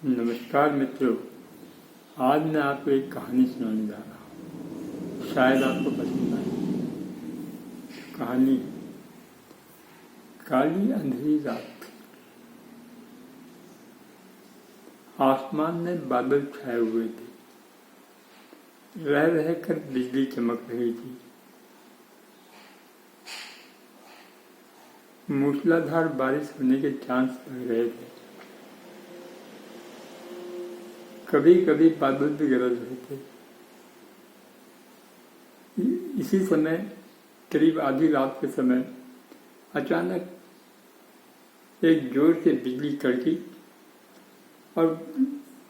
नमस्कार मित्रों, आज मैं आपको एक कहानी सुनाने जा रहा हूँ। शायद आपको पसंद आए। कहानी काली अंधेरी रात। आसमान में बादल छाए हुए थे। रह रहकर बिजली चमक रही थी। मूसलाधार बारिश होने के चांस लग रहे थे। कभी कभी बादल भी गरज रहे थे। इसी समय करीब आधी रात के समय अचानक एक जोर से बिजली कड़की और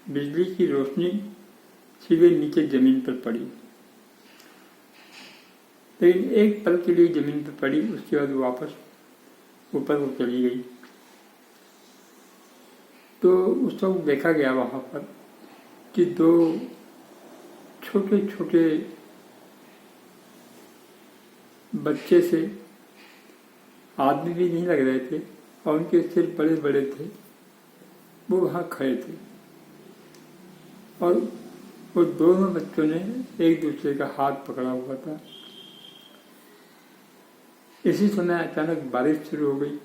बिजली की रोशनी सीधे नीचे जमीन पर पड़ी। लेकिन एक पल के लिए जमीन पर पड़ी, उसके बाद वापस ऊपर को चली गई। तो उस वक्त देखा गया वहां पर कि दो छोटे छोटे बच्चे से, आदमी भी नहीं लग रहे थे और उनके सिर बड़े बड़े थे, वो वहां खड़े थे और वो दोनों बच्चों ने एक दूसरे का हाथ पकड़ा हुआ था। इसी समय अचानक बारिश शुरू हो गई।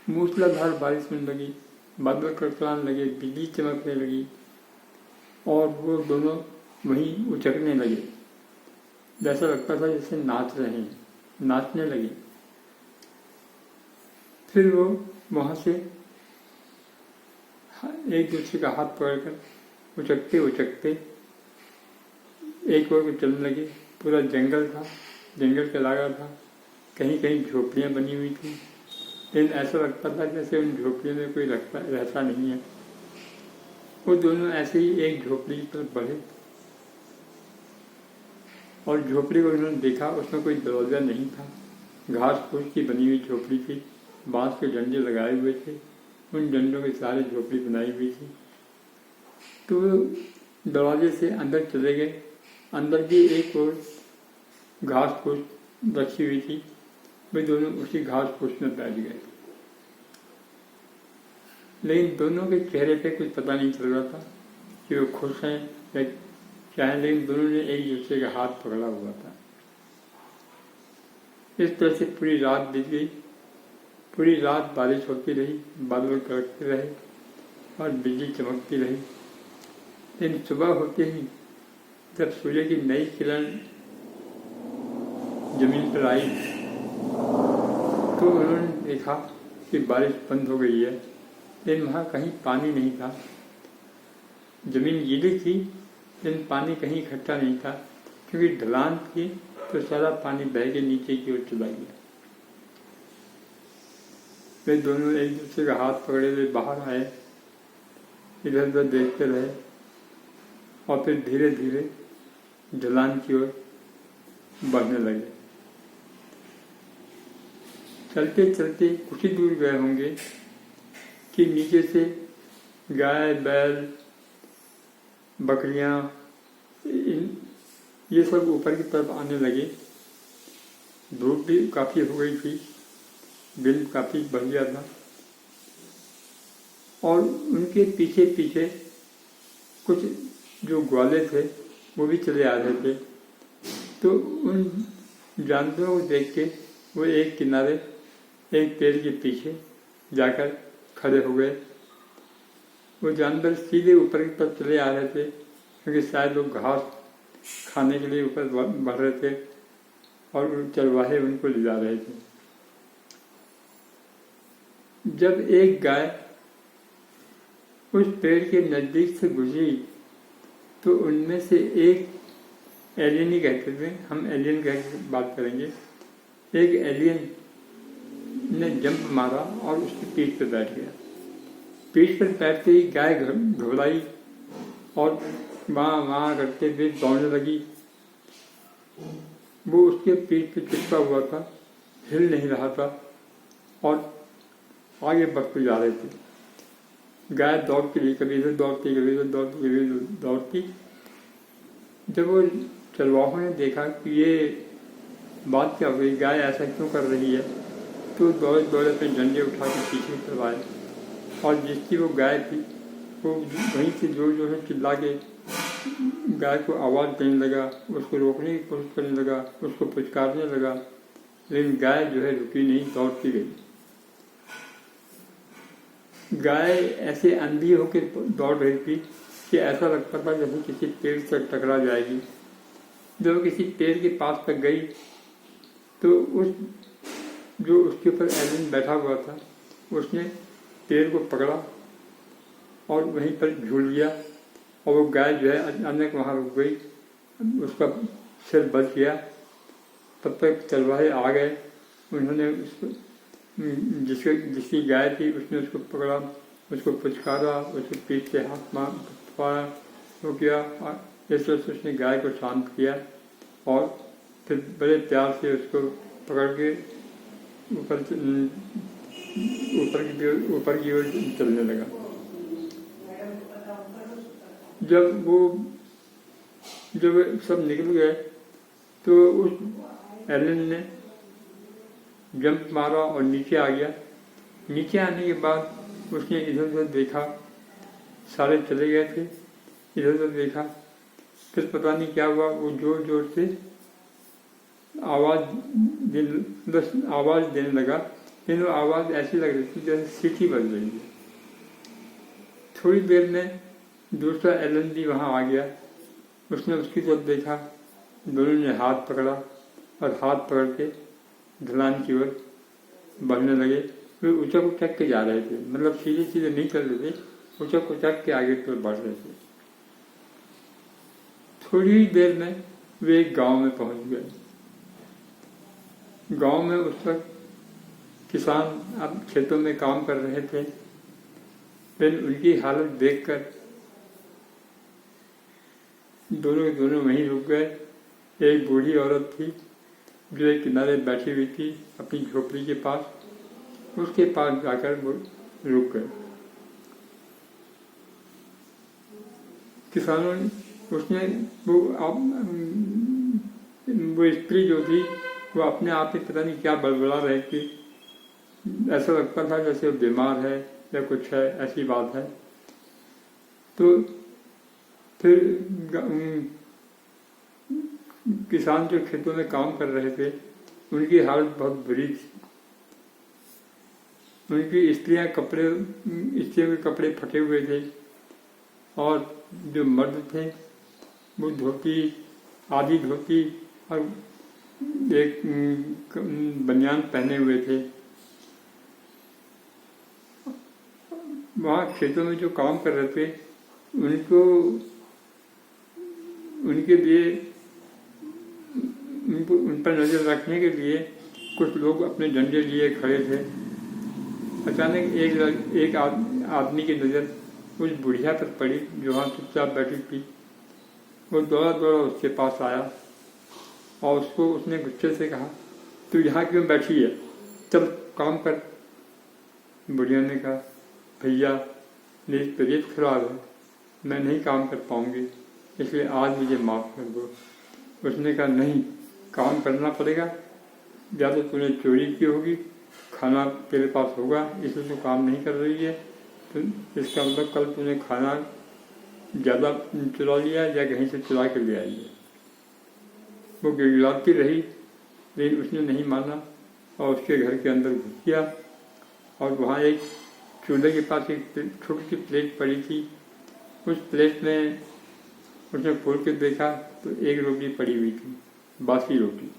मूसलाधार बारिश होने लगी, बादल कड़कड़ाने लगे, बिजली चमकने लगी और वो दोनों वहीं उचकने लगे। जैसा लगता था जैसे नाच रहे हैं, नाचने लगे। फिर वो वहां से एक दूसरे का हाथ पकड़कर उचकते उचकते एक और को चलने लगे। पूरा जंगल था, जंगल के लागा था, कहीं कहीं झोपड़ियां बनी हुई थी, लेकिन ऐसा लगता था जैसे उन झोपड़ियों में कोई रहता नहीं है। वो दोनों ऐसे ही एक झोपड़ी पर बढ़े और झोपड़ी को उन्होंने देखा, उसमें कोई दरवाजा नहीं था। घास फूस की बनी हुई झोपड़ी थी, बांस के डंडे लगाए हुए थे, उन डंडों के सारे झोपड़ी बनाई हुई थी। तो दरवाजे से अंदर चले गए। अंदर भी एक और घास फूस रखी हुई थी, वे दोनों उसी घास फूस में बैठ गए। लेकिन दोनों के चेहरे पे कुछ पता नहीं चल रहा था कि वो खुश हैं या क्या है, लेकिन दोनों ने एक दूसरे का हाथ पकड़ा हुआ था। इस तरह से पूरी रात बीत गई। पूरी रात बारिश होती रही, बादल कड़कते रहे और बिजली चमकती रही। लेकिन सुबह होते ही जब सूर्य की नई किरण जमीन पर आई तो उन्होंने देखा कि बारिश बंद हो गई है, लेकिन वहाँ कहीं पानी नहीं था। जमीन गीली थी लेकिन पानी कहीं इकट्ठा नहीं था, क्योंकि ढलान थी तो सारा पानी बह के नीचे की ओर चला गया। वे दोनों एक दूसरे का हाथ पकड़े हुए बाहर आए, इधर उधर देखते रहे और फिर धीरे धीरे ढलान की ओर बढ़ने लगे। चलते चलते कुछ ही दूर गए होंगे कि नीचे से गाय, बैल, बकरियां ये सब ऊपर की तरफ आने लगे। धूप भी काफी हो गई थी, दिन काफी बढ़ गया था और उनके पीछे पीछे कुछ जो ग्वाले थे वो भी चले आ रहे थे। तो उन जानवरों को देख के वो एक किनारे एक पेड़ के पीछे जाकर खड़े हो गए। वो जानवर सीधे ऊपर की तरफ चले आ रहे थे, क्योंकि शायद लोग घास खाने के लिए ऊपर बढ़ रहे थे और चरवाहे उनको ले जा रहे थे। जब एक गाय उस पेड़ के नजदीक से गुजरी तो उनमें से एक एलियन ही कहते थे, हम एलियन कह के बात करेंगे, एक एलियन ने जंप मारा और उसकी पीठ पर बैठ गया। पीठ पर बैठते ही गाय घबराई और वहाँ वहाँ करते हुए दौड़ने लगी। वो उसके पीठ पे चिपका हुआ था, हिल नहीं रहा था और आगे बढ़ते जा रहे थे। गाय दौड़ती रही, कभी इधर दौड़ती, कभी इधर दौड़ती, कभी इधर दौड़ती। जब वो चरवाहों ने देखा कि ये बात क्या हो गई, गाय ऐसा क्यों कर रही है, तो दौड़े दौड़े अपने डंडे उठा के पीछे करवाए और जिसकी वो गाय थी वो वहीं से जोर से चिल्ला के गाय को आवाज़ देने लगा, उसको रोकने की कोशिश करने लगा, उसको पुचकारने लगा, लेकिन गाय जो है रुकी नहीं, दौड़ती गई। गाय ऐसे अंधी होकर दौड़ रही थी कि ऐसा लगता था जैसे किसी पेड़ से टकरा जाएगी। जब किसी पेड़ के पास तक गई तो जो उसके ऊपर एलन बैठा हुआ था उसने पेड़ को पकड़ा और वहीं पर झूल लिया, और वो गाय जो है अचानक वहाँ रुक गई, उसका सिर बच गया। तब तक चरवाहे आ गए, उन्होंने उसको जिसकी गाय थी उसने उसको पकड़ा, उसको पुचकारा, उसके पीठ से हाथ मारा, वो किया। इस तरह से उसने गाय को शांत किया और फिर बड़े प्यार से उसको पकड़ के ऊपर की ओर चलने लगा। जब सब निकल गए तो उस एलन ने जंप मारा और नीचे आ गया। नीचे आने के बाद उसने इधर उधर देखा, सारे चले गए थे, इधर उधर देखा, फिर पता नहीं क्या हुआ, वो जोर जोर से आवाज़ देने लगा, लेकिन वो आवाज़ ऐसी लग रही थी जैसे सीटी बज रही है। थोड़ी देर में दूसरा एलन भी वहाँ आ गया, उसने उसकी तरफ देखा, दोनों ने हाथ पकड़ा और हाथ पकड़ के ढलान की ओर बढ़ने लगे। वे उचक उचक के जा रहे थे, मतलब सीधे सीधे नहीं चल रहे थे, उचक उचक के आगे की ओर बढ़ रहे थे। थोड़ी ही देर में वे एक गांव में पहुंच गए। गांव में उस वक्त किसान अब खेतों में काम कर रहे थे, लेकिन उनकी हालत देखकर दोनों वहीं रुक गए। एक बूढ़ी औरत थी जो एक किनारे बैठी हुई थी अपनी झोपड़ी के पास, उसके पास जाकर वो रुक गए। किसानों ने वो स्त्री जो थी वो अपने आप ही पता नहीं क्या बड़बड़ा रही थी, ऐसा लगता था जैसे वो बीमार है या कुछ है, ऐसी बात है। तो फिर किसान जो खेतों में काम कर रहे थे उनकी हालत बहुत बुरी थी। उनकी स्त्रियों के कपड़े फटे हुए थे और जो मर्द थे वो धोती, आधी धोती और एक बनियान पहने हुए थे। वहाँ खेतों में जो काम कर रहे थे उन पर नजर रखने के लिए कुछ लोग अपने डंडे लिए खड़े थे। अचानक एक आदमी की नज़र उस बुढ़िया पर पड़ी जो वहाँ चुपचाप बैठी थी। वो दौड़ा उसके पास आया और उसने गुस्से से कहा, तू यहाँ क्यों बैठी है, चल काम कर। बुढ़िया ने कहा, भैया मेरी तबीयत खराब है, मैं नहीं काम कर पाऊंगी, इसलिए आज मुझे माफ़ कर दो। उसने कहा, नहीं, काम करना पड़ेगा, या तो तूने चोरी की होगी, खाना तेरे पास होगा इसलिए तू काम नहीं कर रही है, तो इसका मतलब कल तूने खाना ज़्यादा चुरा लिया या कहीं से चुरा के ले आई है। वो गिड़गिड़ाती रही, लेकिन उसने नहीं माना और उसके घर के अंदर घुस गया। और वहाँ एक चूल्हे के पास एक छोटी सी प्लेट पड़ी थी, उस प्लेट में उसने खोल के देखा तो एक रोटी पड़ी हुई थी, बासी रोटी।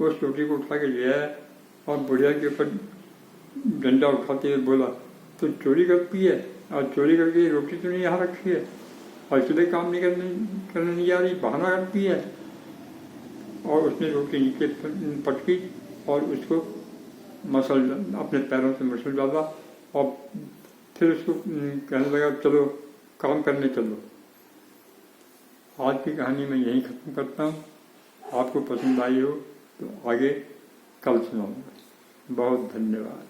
उस रोटी को उठा के ले आया और बुढ़िया के ऊपर डंडा उठाते हुए बोला, तो चोरी करती है और चोरी करके रोटी तो नहीं यहाँ रखी है और इसलिए काम नहीं करने नहीं आ रही, बहाना करती है। और उसने रोटी नीचे पटकी और उसको अपने पैरों से मसल डाला और फिर उसको कहने लगा, चलो काम करने चलो। आज की कहानी मैं यहीं ख़त्म करता हूँ। आपको पसंद आई हो तो आगे कल सुनाऊंगा। बहुत धन्यवाद।